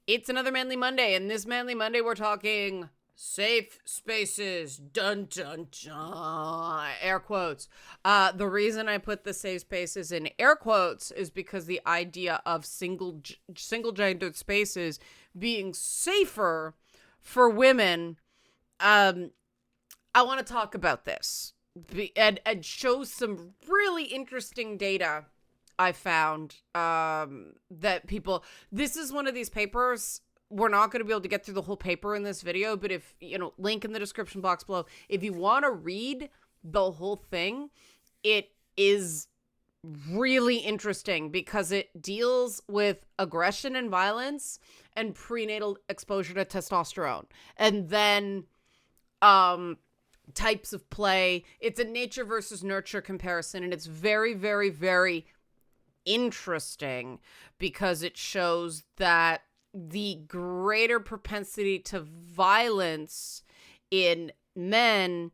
It's another Manly Monday, and this Manly Monday we're talking safe spaces. Dun dun dun. Air quotes. The reason I put the safe spaces in air quotes is because the idea of single gendered spaces being safer for women. I want to talk about this and show some really interesting data I found that people, this is one of these papers. We're not going to be able to get through the whole paper in this video, but if, link in the description box below. If you want to read the whole thing, it is really interesting because it deals with aggression and violence and prenatal exposure to testosterone. And then, types of play. It's a nature versus nurture comparison, and it's very, very, very interesting because it shows that the greater propensity to violence in men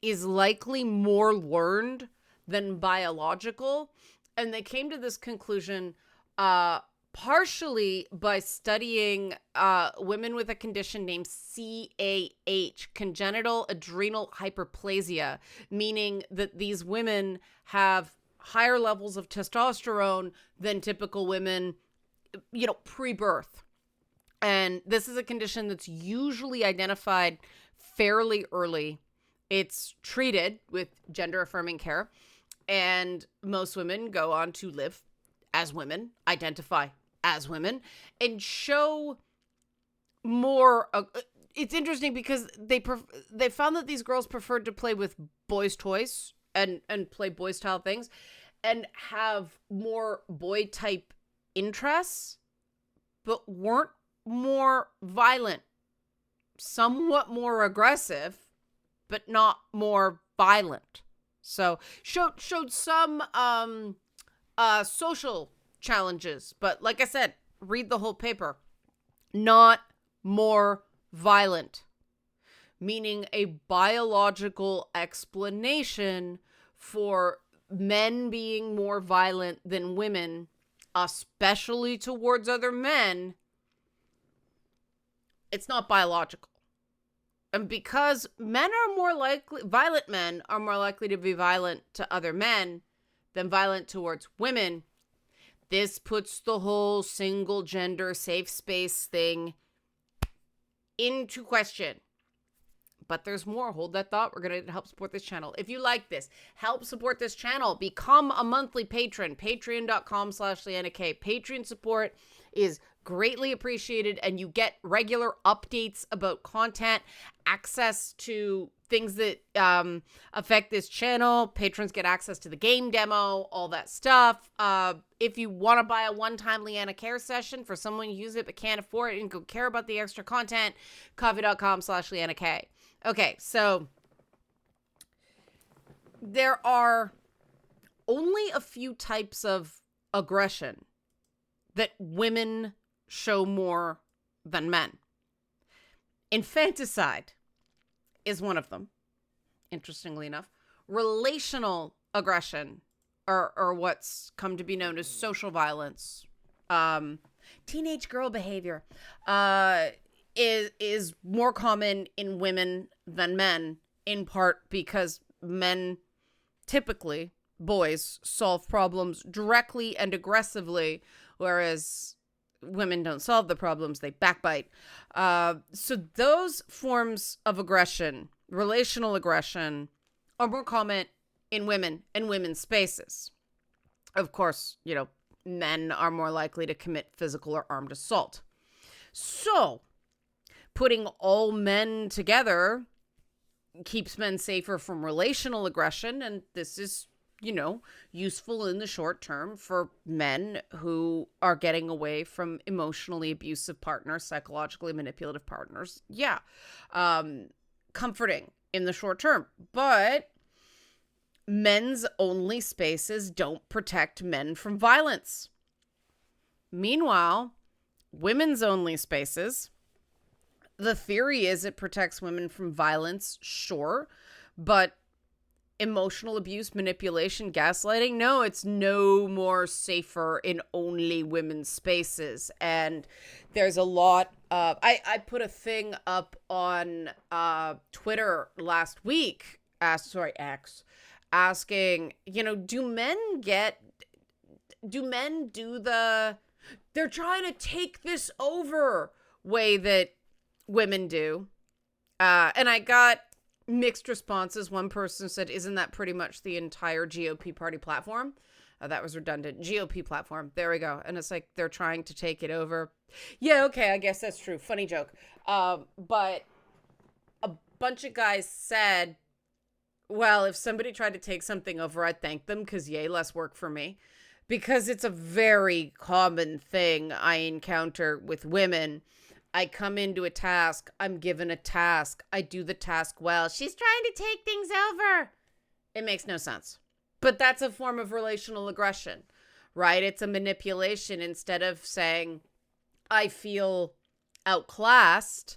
is likely more learned than biological. And they came to this conclusion partially by studying women with a condition named CAH, congenital adrenal hyperplasia, meaning that these women have higher levels of testosterone than typical women, pre-birth. And this is a condition that's usually identified fairly early. It's treated with gender-affirming care, and most women go on to live as women, identify as women, and show more. It's interesting because they found that these girls preferred to play with boys' toys and play boy-style things and have more boy-type interests, but weren't more violent, somewhat more aggressive, but not more violent. So showed some social challenges, but like I said, read the whole paper. Not more violent, meaning a biological explanation for men being more violent than women, especially towards other men. It's not biological. And because violent men are more likely to be violent to other men than violent towards women, this puts the whole single gender safe space thing into question. But there's more. Hold that thought. We're going to help support this channel. If you like this, help support this channel. Become a monthly patron. Patreon.com/LeannaK. Patreon support is greatly appreciated, and you get regular updates about content, access to things that affect this channel. Patrons get access to the game demo, all that stuff. If you want to buy a one-time Leanna Care session for someone who uses it but can't afford it and go care about the extra content, coffee.com/LeannaK. Okay, so there are only a few types of aggression that women show more than men. Infanticide is one of them, interestingly enough. Relational aggression, or what's come to be known as social violence, teenage girl behavior, is more common in women than men, in part because men, typically boys, solve problems directly and aggressively, whereas women don't solve the problems, they backbite. So those forms of aggression, relational aggression, are more common in women and women's spaces. Of course, men are more likely to commit physical or armed assault. So putting all men together keeps men safer from relational aggression, and this is useful in the short term for men who are getting away from emotionally abusive partners, psychologically manipulative partners. Yeah. Comforting in the short term. But men's only spaces don't protect men from violence. Meanwhile, women's only spaces, the theory is it protects women from violence, sure, but emotional abuse, manipulation, gaslighting. No, it's no more safer in only women's spaces. And there's a lot of, I put a thing up on Twitter last week, X, asking, do men do they're trying to take this over way that women do. And I got mixed responses. One person said, isn't that pretty much the entire GOP party platform? That was redundant. GOP platform. There we go. And it's like they're trying to take it over. Yeah, okay, I guess that's true. Funny joke. But a bunch of guys said, well, if somebody tried to take something over, I'd thank them because yay, less work for me. Because it's a very common thing I encounter with women. I come into a task, I'm given a task, I do the task well. She's trying to take things over. It makes no sense. But that's a form of relational aggression, right? It's a manipulation. Instead of saying, I feel outclassed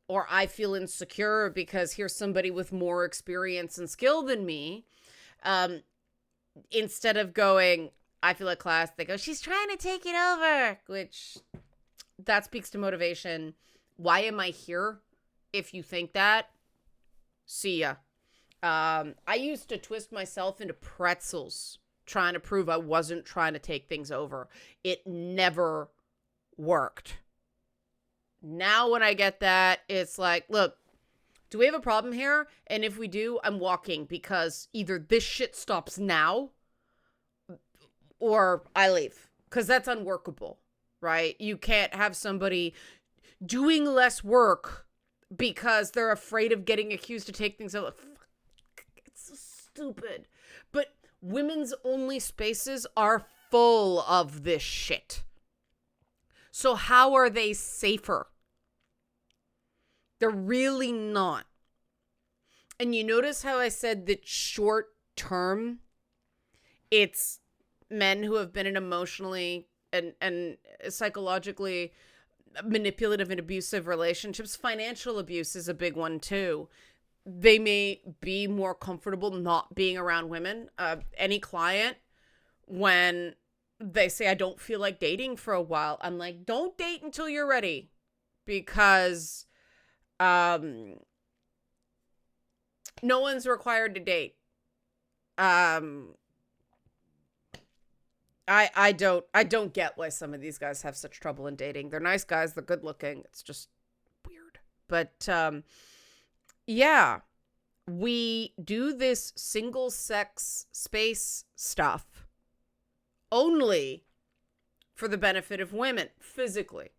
or I feel insecure because here's somebody with more experience and skill than me. Instead of going, I feel outclassed, they go, she's trying to take it over, which that speaks to motivation. Why am I here? If you think that, see ya. I used to twist myself into pretzels trying to prove I wasn't trying to take things over. It never worked. Now when I get that, it's like, look, do we have a problem here? And if we do, I'm walking because either this shit stops now or I leave because that's unworkable, right? You can't have somebody doing less work because they're afraid of getting accused to take things over. It's so stupid. But women's only spaces are full of this shit. So how are they safer? They're really not. And you notice how I said that short term, it's men who have been in emotionally and psychologically manipulative and abusive relationships. Financial abuse is a big one too. They may be more comfortable not being around women. Any client, when they say, I don't feel like dating for a while, I'm like, don't date until you're ready. Because no one's required to date. I don't get why some of these guys have such trouble in dating. They're nice guys, they're good looking. It's just weird. But yeah, we do this single sex space stuff only for the benefit of women physically.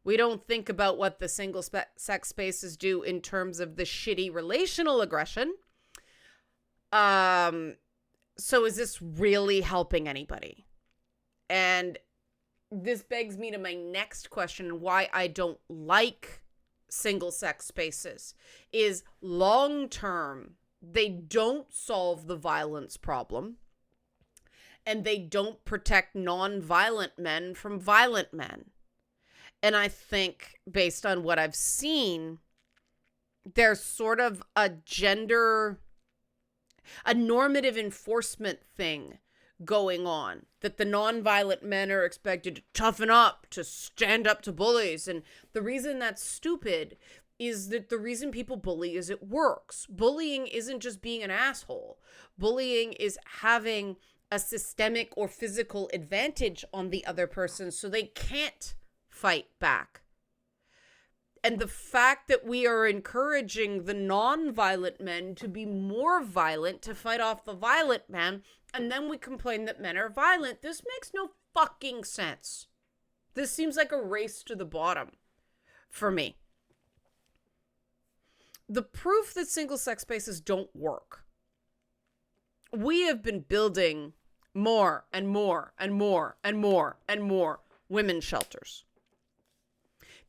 We don't think about what the single sex spaces do in terms of the shitty relational aggression. So is this really helping anybody? And this begs me to my next question, why I don't like single sex spaces is long term, they don't solve the violence problem and they don't protect non-violent men from violent men. And I think based on what I've seen, there's sort of a normative enforcement thing going on, that the nonviolent men are expected to toughen up, to stand up to bullies. And the reason that's stupid is that the reason people bully is it works. Bullying isn't just being an asshole. Bullying is having a systemic or physical advantage on the other person so they can't fight back. And the fact that we are encouraging the non-violent men to be more violent, to fight off the violent men, and then we complain that men are violent, this makes no fucking sense. This seems like a race to the bottom for me. The proof that single-sex spaces don't work. We have been building more and more and more and more and more women's shelters.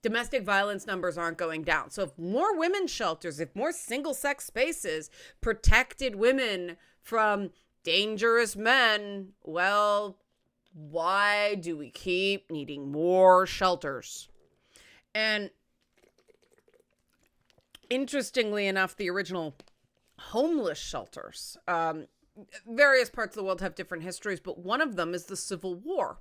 Domestic violence numbers aren't going down. So if more women's shelters, if more single-sex spaces protected women from dangerous men, well, why do we keep needing more shelters? And interestingly enough, the original homeless shelters. Various parts of the world have different histories, but one of them is the Civil War.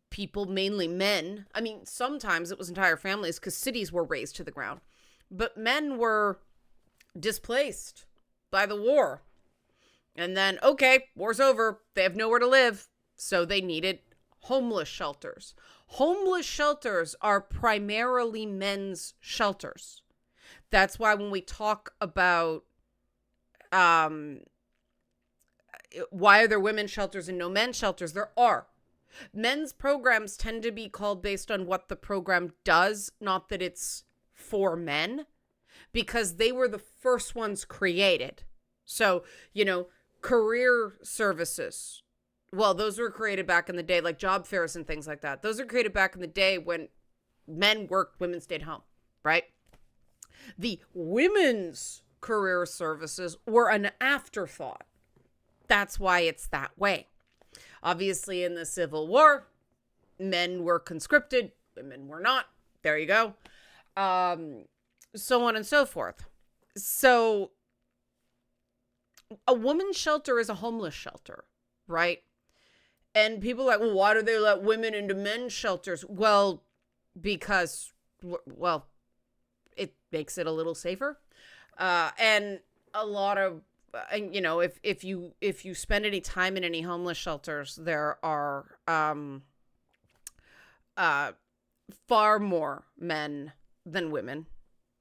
People, mainly men, I mean, sometimes it was entire families because cities were razed to the ground, but men were displaced by the war. And then, okay, war's over. They have nowhere to live. So they needed homeless shelters. Homeless shelters are primarily men's shelters. That's why when we talk about why are there women's shelters and no men's shelters, there are. Men's programs tend to be called based on what the program does, not that it's for men, because they were the first ones created. So, career services. Well, those were created back in the day, like job fairs and things like that. Those are created back in the day when men worked, women stayed home, right? The women's career services were an afterthought. That's why it's that way. Obviously, in the Civil War, men were conscripted, women were not. There you go. So on and so forth. So a woman's shelter is a homeless shelter, right? And people are like, well, why do they let women into men's shelters? Well, because, it makes it a little safer. And a lot of, if you spend any time in any homeless shelters, there are far more men than women.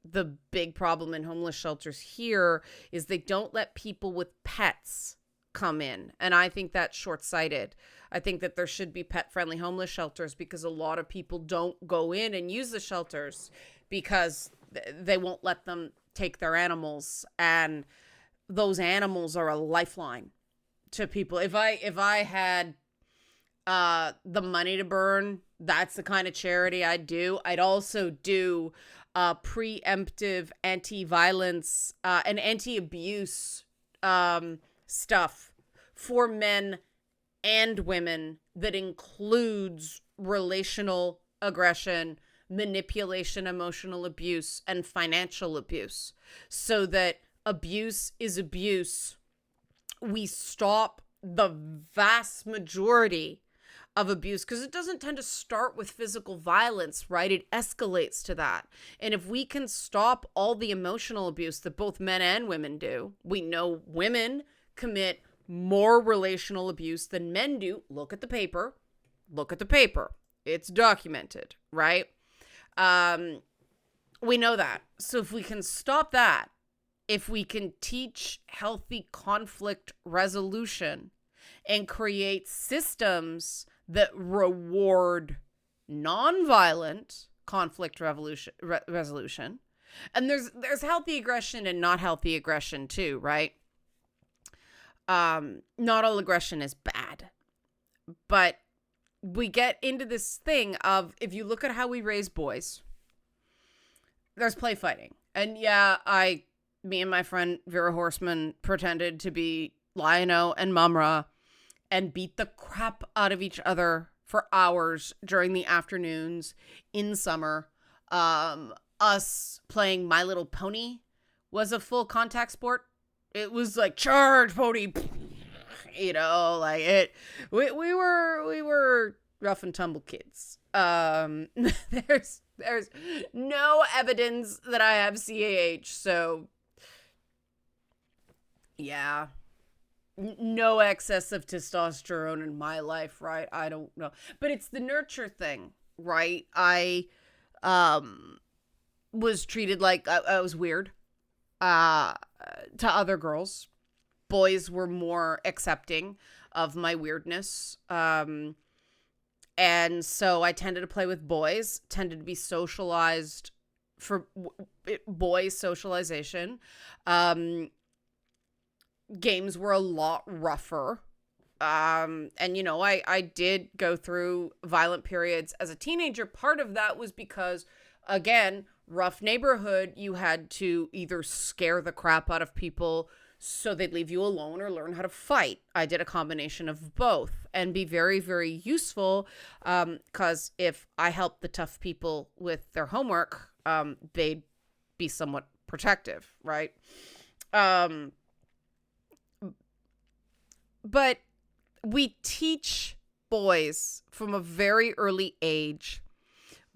The big problem in homeless shelters here is they don't let people with pets come in. And I think that's short-sighted. I think that there should be pet-friendly homeless shelters because a lot of people don't go in and use the shelters because they won't let them take their animals. And those animals are a lifeline to people. If I had the money to burn, that's the kind of charity I'd do. I'd also do preemptive anti-violence and anti-abuse stuff for men and women that includes relational aggression, manipulation, emotional abuse, and financial abuse, so that abuse is abuse. We stop the vast majority of abuse because it doesn't tend to start with physical violence, right? It escalates to that. And if we can stop all the emotional abuse that both men and women do, we know women commit more relational abuse than men do. Look at the paper. It's documented, right? We know that. So if we can stop that, if we can teach healthy conflict resolution and create systems that reward nonviolent conflict resolution, and there's healthy aggression and not healthy aggression too, right? Not all aggression is bad, but we get into this thing of, if you look at how we raise boys, there's play fighting. And yeah, me and my friend Vera Horseman pretended to be Lion-O and Mumra and beat the crap out of each other for hours during the afternoons in summer. Us playing My Little Pony was a full contact sport. It was like, charge, pony, like it. We were rough and tumble kids. There's no evidence that I have CAH, so yeah. No excess of testosterone in my life, right? I don't know. But it's the nurture thing, right? I was treated like I was weird to other girls. Boys were more accepting of my weirdness. And so I tended to play with boys, tended to be socialized for boys socialization. Games were a lot rougher. And, I did go through violent periods as a teenager. Part of that was because, again, rough neighborhood, you had to either scare the crap out of people so they'd leave you alone or learn how to fight. I did a combination of both and be very, very useful because if I helped the tough people with their homework, they'd be somewhat protective, right? But we teach boys from a very early age,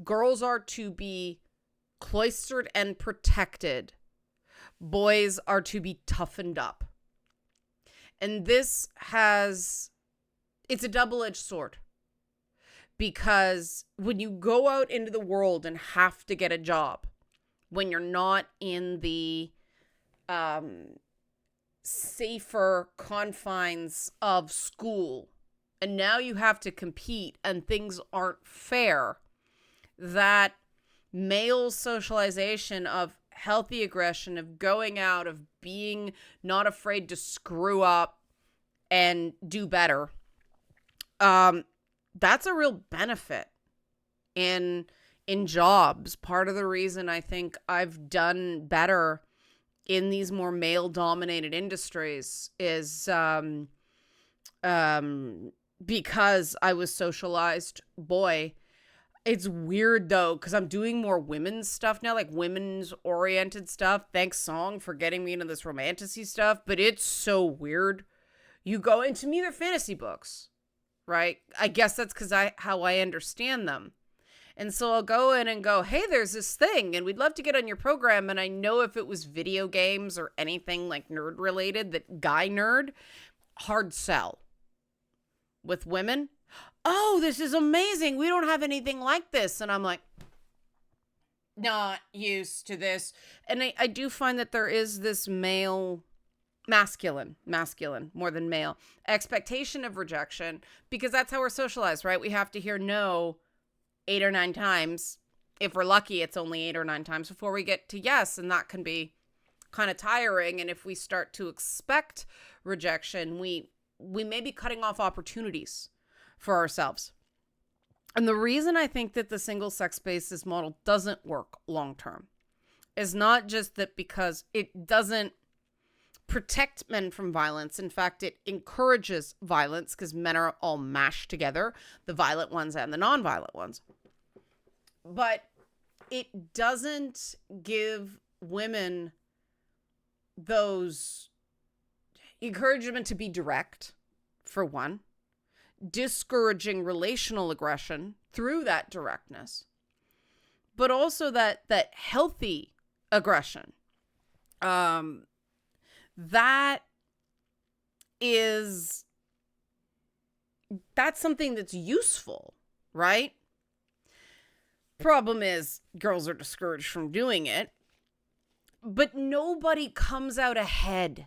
girls are to be cloistered and protected. Boys are to be toughened up. And it's a double-edged sword. Because when you go out into the world and have to get a job, when you're not in the safer confines of school, and now you have to compete and things aren't fair, that male socialization of healthy aggression, of going out, of being not afraid to screw up and do better, that's a real benefit in jobs. Part of the reason I think I've done better in these more male-dominated industries is because I was socialized boy. It's weird, though, because I'm doing more women's stuff now, like women's-oriented stuff. Thanks, Song, for getting me into this romantic-y stuff, but it's so weird. You go into me, they're fantasy books, right? I guess that's because how I understand them. And so I'll go in and go, hey, there's this thing, and we'd love to get on your program. And I know if it was video games or anything like nerd-related, that guy nerd, hard sell. With women, oh, this is amazing. We don't have anything like this. And I'm like, not used to this. And I do find that there is this masculine, more than male, expectation of rejection, because that's how we're socialized, right? We have to hear no 8 or 9 times. If we're lucky, it's only 8 or 9 times before we get to yes, and that can be kind of tiring. And if we start to expect rejection, we may be cutting off opportunities for ourselves. And the reason I think that the single sex basis model doesn't work long term is not just that because it doesn't protect men from violence. In fact, it encourages violence because men are all mashed together, the violent ones and the non-violent ones. But it doesn't give women those encouragement to be direct, for one, discouraging relational aggression through that directness, but also that healthy aggression. That's something that's useful, right? Problem is, girls are discouraged from doing it, but nobody comes out ahead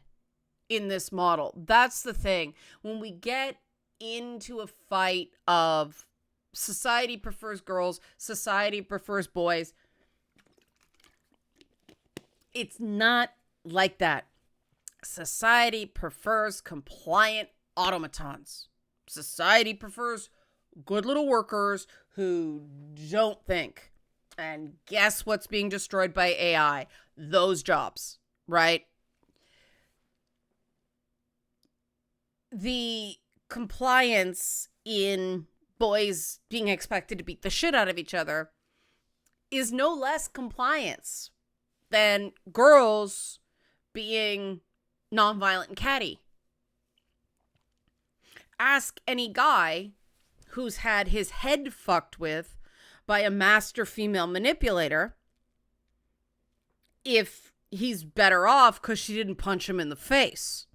in this model. That's the thing. When we get into a fight of society prefers girls, society prefers boys, it's not like that. Society prefers compliant automatons. Society prefers good little workers who don't think. And guess what's being destroyed by AI? Those jobs, right? The compliance in boys being expected to beat the shit out of each other is no less compliance than girls being nonviolent and catty. Ask any guy who's had his head fucked with by a master female manipulator if he's better off because she didn't punch him in the face.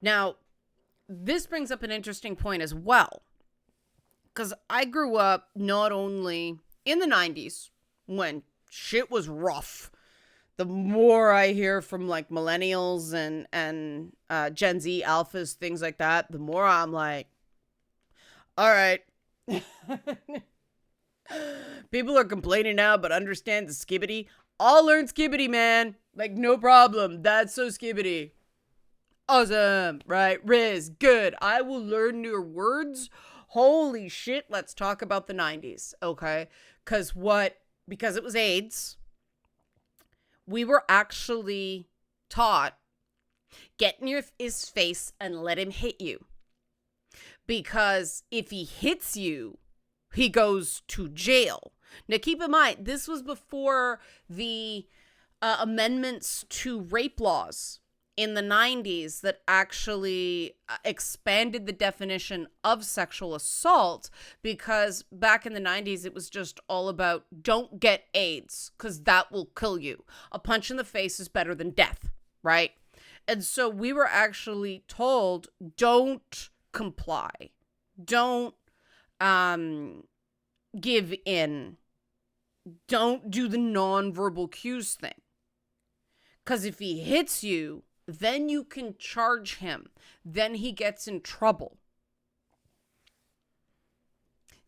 Now, this brings up an interesting point as well, because I grew up not only in the 90s when shit was rough. The more I hear from like millennials and Gen Z alphas, things like that, the more I'm like, all right. People are complaining now, but understand the skibbity. I'll learn skibbity, man. Like, no problem. That's so skibbity. Awesome, right? Riz, good. I will learn your words. Holy shit, let's talk about the 90s, okay? Because it was AIDS, we were actually taught, get in his face and let him hit you. Because if he hits you, he goes to jail. Now, keep in mind, this was before the amendments to rape laws in the 90s that actually expanded the definition of sexual assault, because back in the 90s it was just all about don't get AIDS because that will kill you. A punch in the face is better than death, right? And so we were actually told, don't comply, don't give in, don't do the nonverbal cues thing. Because if he hits you, then you can charge him. Then he gets in trouble.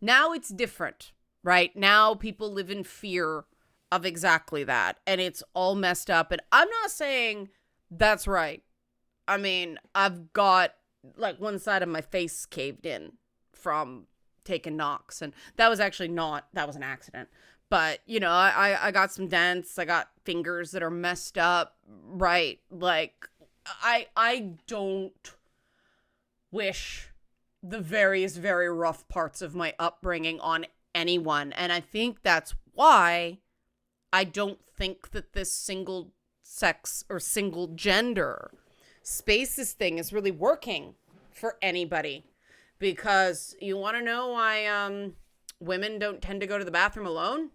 Now it's different, right? Now people live in fear of exactly that. And it's all messed up. And I'm not saying that's right. I mean, I've got like one side of my face caved in from taking knocks. And that was actually that was an accident. But, you know, I got some dents. I got fingers that are messed up, right? Like, I don't wish the various, very rough parts of my upbringing on anyone. And I think that's why I don't think that this single sex or single gender spaces thing is really working for anybody. Because you want to know why women don't tend to go to the bathroom alone?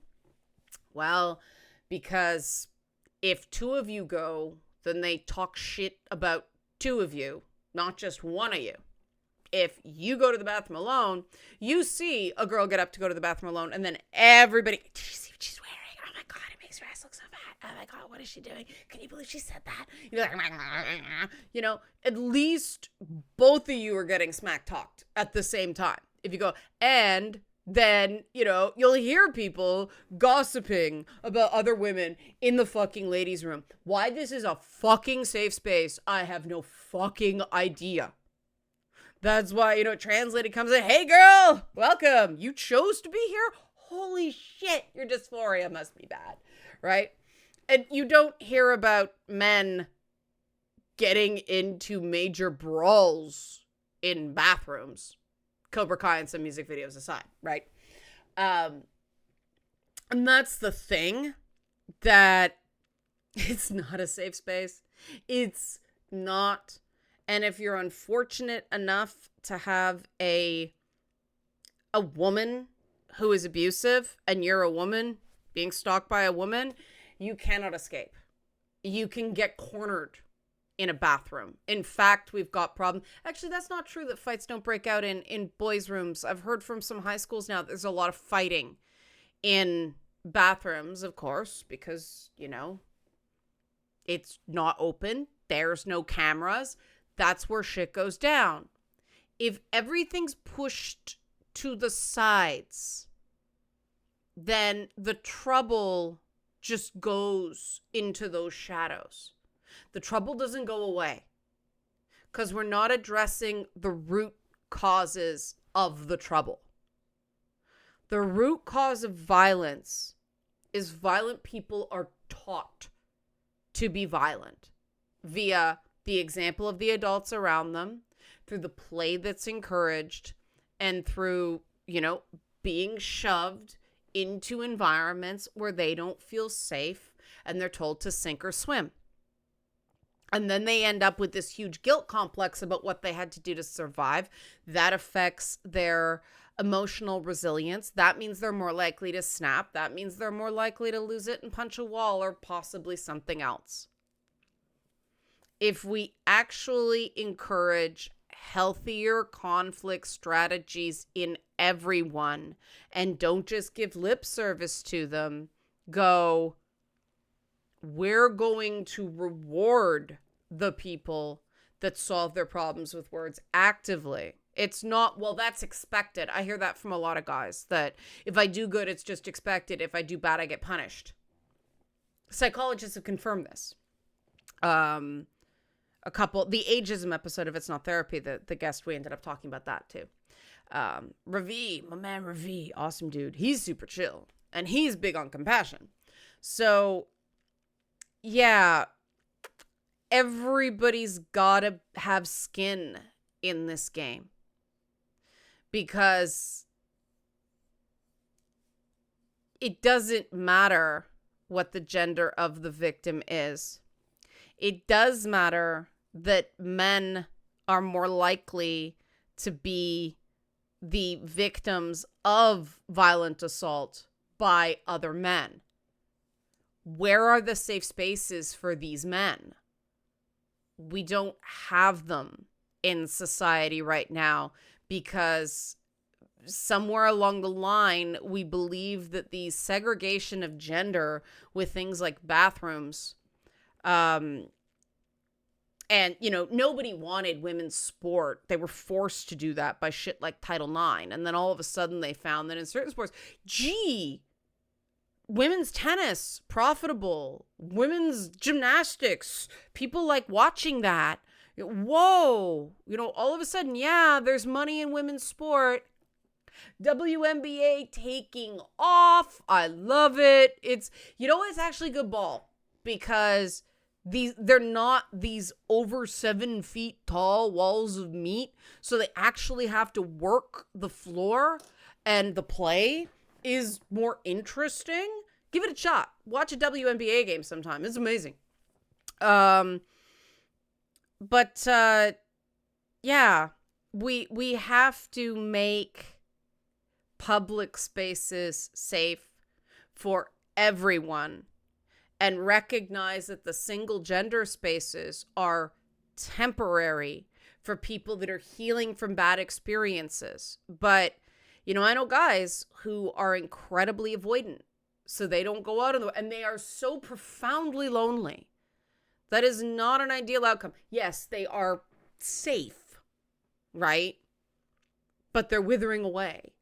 Well, because if two of you go, then they talk shit about two of you, not just one of you. If you go to the bathroom alone, you see a girl get up to go to the bathroom alone, and then everybody, did you see what she's wearing? Oh my God, it makes her ass look so fat. Oh my God, what is she doing? Can you believe she said that? You're like, you know, at least both of you are getting smack talked at the same time. If you go, and then, you know, you'll hear people gossiping about other women in the fucking ladies' room. Why this is a fucking safe space, I have no fucking idea. That's why, you know, translated comes in, hey girl, welcome. You chose to be here? Holy shit, your dysphoria must be bad, right? And you don't hear about men getting into major brawls in bathrooms. Cobra Kai and some music videos aside, right? And that's the thing, that it's not a safe space. It's not. And if you're unfortunate enough to have a woman who is abusive and you're a woman being stalked by a woman, you cannot escape. You can get cornered in a bathroom. In fact, we've got problems. Actually, that's not true that fights don't break out in boys' rooms. I've heard from some high schools now that there's a lot of fighting in bathrooms, of course, because, you know, it's not open. There's no cameras. That's where shit goes down. If everything's pushed to the sides, then the trouble just goes into those shadows. The trouble doesn't go away because we're not addressing the root causes of the trouble. The root cause of violence is violent people are taught to be violent via the example of the adults around them, through the play that's encouraged, and through, you know, being shoved into environments where they don't feel safe and they're told to sink or swim. And then they end up with this huge guilt complex about what they had to do to survive. That affects their emotional resilience. That means they're more likely to snap. That means they're more likely to lose it and punch a wall or possibly something else. If we actually encourage healthier conflict strategies in everyone and don't just give lip service to them, we're going to reward the people that solve their problems with words actively. It's not, well, that's expected. I hear that from a lot of guys, that if I do good, it's just expected. If I do bad, I get punished. Psychologists have confirmed this. The ageism episode of It's Not Therapy, the guest, we ended up talking about that too. Ravi, my man Ravi, awesome dude. He's super chill and he's big on compassion. So yeah, everybody's gotta have skin in this game, because it doesn't matter what the gender of the victim is. It does matter that men are more likely to be the victims of violent assault by other men. Where are the safe spaces for these men? We don't have them in society right now because somewhere along the line, we believe that the segregation of gender with things like bathrooms, and, nobody wanted women's sport. They were forced to do that by shit like Title IX. And then all of a sudden they found that in certain sports, women's tennis, profitable, women's gymnastics, people like watching that. Whoa, all of a sudden, yeah, there's money in women's sport. WNBA taking off. I love it. It's actually good ball because they're not these over 7 feet tall walls of meat. So they actually have to work the floor, and the play is more interesting. Give it a shot. Watch a WNBA game sometime. It's amazing. Yeah, we have to make public spaces safe for everyone and recognize that the single gender spaces are temporary for people that are healing from bad experiences. But, I know guys who are incredibly avoidant, so they don't go out and they are so profoundly lonely. That is not an ideal outcome. Yes, they are safe, right? But they're withering away.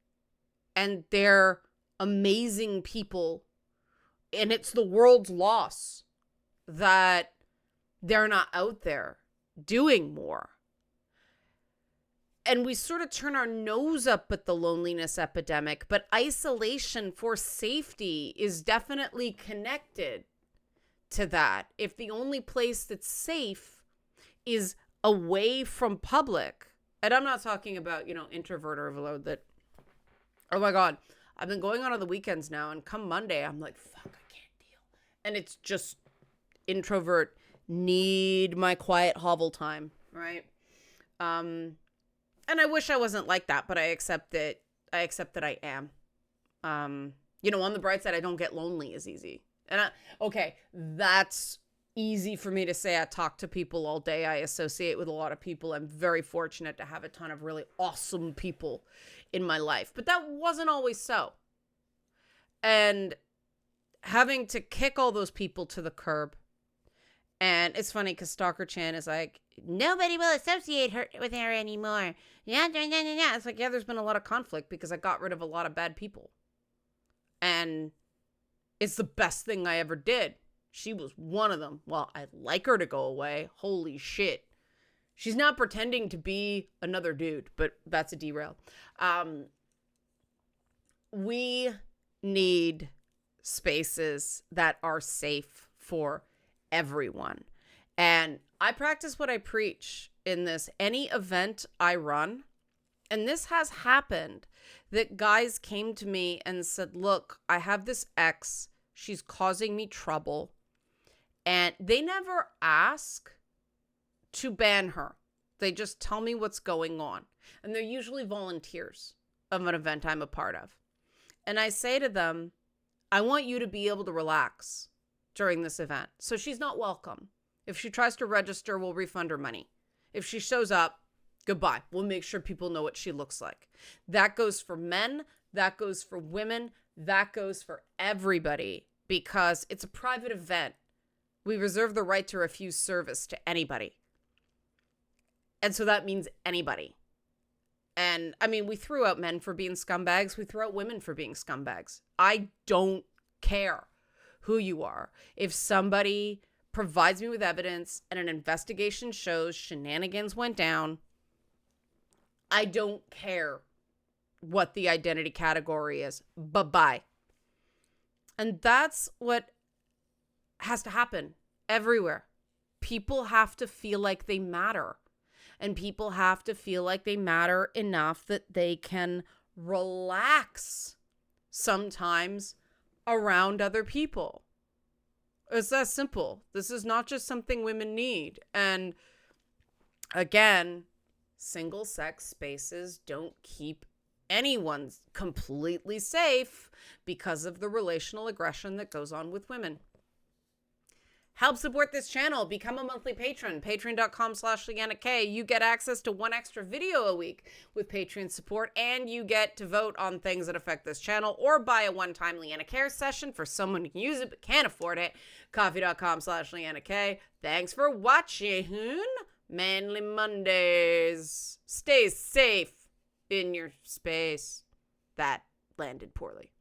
And they're amazing people. And it's the world's loss that they're not out there doing more. And we sort of turn our nose up at the loneliness epidemic, but isolation for safety is definitely connected to that. If the only place that's safe is away from public, and I'm not talking about, introvert or overload that, oh my God, I've been going on the weekends now, and come Monday, I'm like, fuck, I can't deal. And it's just introvert, need my quiet hovel time, right? And I wish I wasn't like that, but I accept that I am. On the bright side, I don't get lonely as easy. And that's easy for me to say. I talk to people all day. I associate with a lot of people. I'm very fortunate to have a ton of really awesome people in my life. But that wasn't always so. And having to kick all those people to the curb. And it's funny because Stalker Chan is like, nobody will associate with her anymore. Yeah. It's like, yeah, there's been a lot of conflict because I got rid of a lot of bad people. And it's the best thing I ever did. She was one of them. Well, I'd like her to go away. Holy shit. She's not pretending to be another dude, but that's a derail. We need spaces that are safe for everyone. And I practice what I preach in this. Any event I run, and this has happened, that guys came to me and said, look, I have this ex. She's causing me trouble. And they never ask to ban her. They just tell me what's going on. And they're usually volunteers of an event I'm a part of. And I say to them, I want you to be able to relax during this event. So she's not welcome. If she tries to register, we'll refund her money. If she shows up, goodbye. We'll make sure people know what she looks like. That goes for men. That goes for women. That goes for everybody because it's a private event. We reserve the right to refuse service to anybody. And so that means anybody. And I mean, we threw out men for being scumbags. We threw out women for being scumbags. I don't care who you are. If somebody provides me with evidence and an investigation shows shenanigans went down, I don't care what the identity category is. Bye-bye. And that's what has to happen everywhere. People have to feel like they matter. And people have to feel like they matter enough that they can relax sometimes around other people. It's that simple. This is not just something women need. And again, single sex spaces don't keep anyone completely safe because of the relational aggression that goes on with women. Help support this channel. Become a monthly patron. Patreon.com/LeannaK. You get access to one extra video a week with Patreon support, and you get to vote on things that affect this channel or buy a one-time Leanna Care session for someone who can use it but can't afford it. Coffee.com/LeannaK. Thanks for watching. Manly Mondays. Stay safe in your space. That landed poorly.